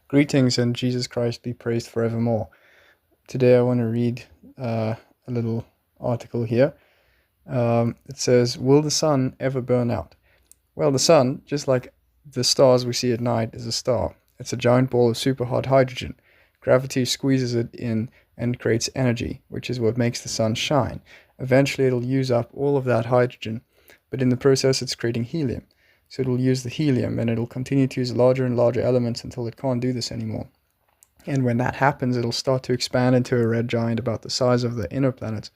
Greetings and Jesus Christ be praised forevermore. Today I want to read a little article here. It says, will the sun ever burn out? Well, the sun, just like the stars we see at night, is a star. It's a giant ball of super hot hydrogen. Gravity squeezes it in and creates energy, which is what makes the sun shine. Eventually it'll use up all of that hydrogen, but in the process it's creating helium. So it'll use the helium and it'll continue to use larger and larger elements until it can't do this anymore. And when that happens, it'll start to expand into a red giant about the size of the inner planets.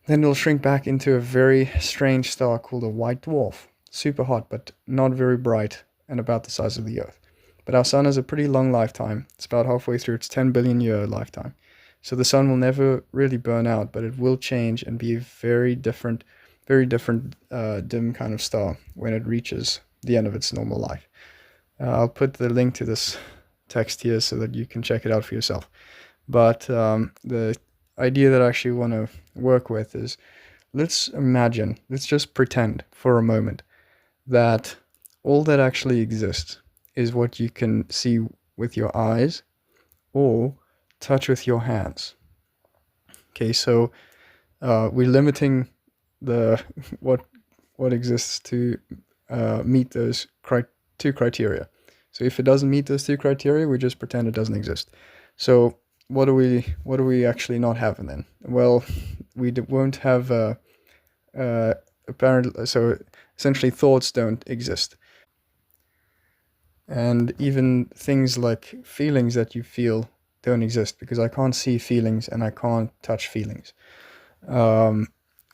Then it'll shrink back into a very strange star called a white dwarf. Super hot, but not very bright, and about the size of the Earth. But our sun has a pretty long lifetime. It's about halfway through its 10 billion year lifetime. So the sun will never really burn out, but it will change and be a very different, dim kind of star when it reaches the end of its normal life. I'll put the link to this text here so that you can check it out for yourself. But the idea that I actually want to work with is, let's just pretend for a moment that all that actually exists is what you can see with your eyes or touch with your hands. Okay, so we're limiting the what exists to meet those two criteria. So if it doesn't meet those two criteria, we just pretend it doesn't exist. So what do we actually not have then? Well, we won't have apparently. So essentially, thoughts don't exist, and even things like feelings that you feel don't exist, because I can't see feelings and I can't touch feelings.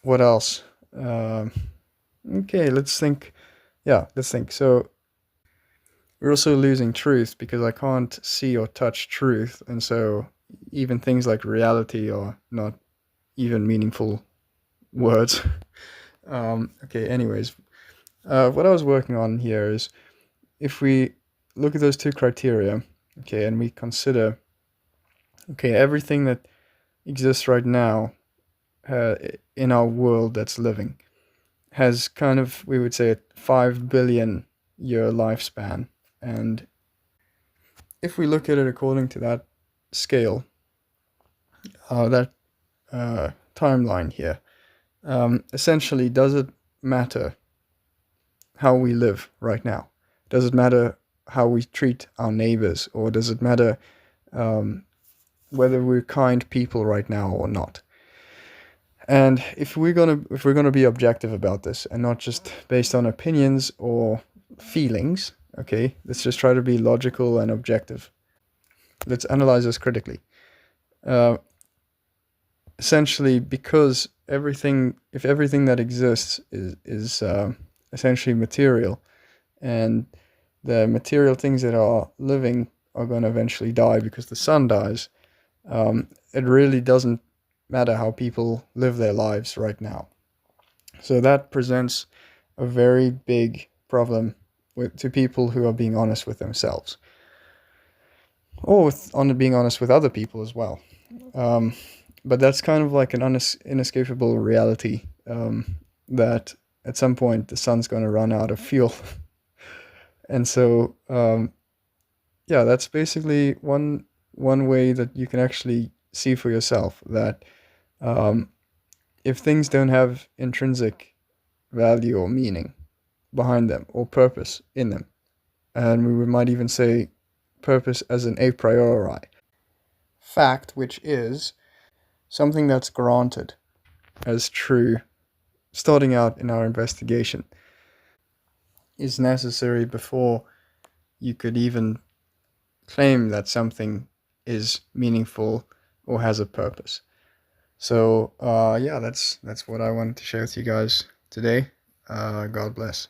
What else? Okay, let's think. Yeah, let's think. So we're also losing truth, because I can't see or touch truth, and so even things like reality are not even meaningful words. Okay, anyways, what I was working on here is, if we look at those two criteria, okay, and we consider, okay, everything that exists right now in our world that's living has kind of, we would say, a 5 billion year lifespan. And if we look at it according to that scale, that timeline here, essentially, does it matter how we live right now? Does it matter how we treat our neighbors, or does it matter whether we're kind people right now or not? And if we're gonna be objective about this and not just based on opinions or feelings, okay, let's just try to be logical and objective. Let's analyze this critically. Essentially, because if everything that exists is essentially material, and the material things that are living are going to eventually die because the sun dies, it really doesn't matter how people live their lives right now. So that presents a very big problem to people who are being honest with themselves, or being honest with other people as well. But that's kind of like an inescapable reality, that at some point the sun's going to run out of fuel. And so, yeah, that's basically one way that you can actually see for yourself that if things don't have intrinsic value or meaning behind them, or purpose in them, and we might even say purpose as an a priori fact, which is something that's granted as true starting out in our investigation, is necessary before you could even claim that something is meaningful or has a purpose. So yeah, that's what I wanted to share with you guys today. God bless.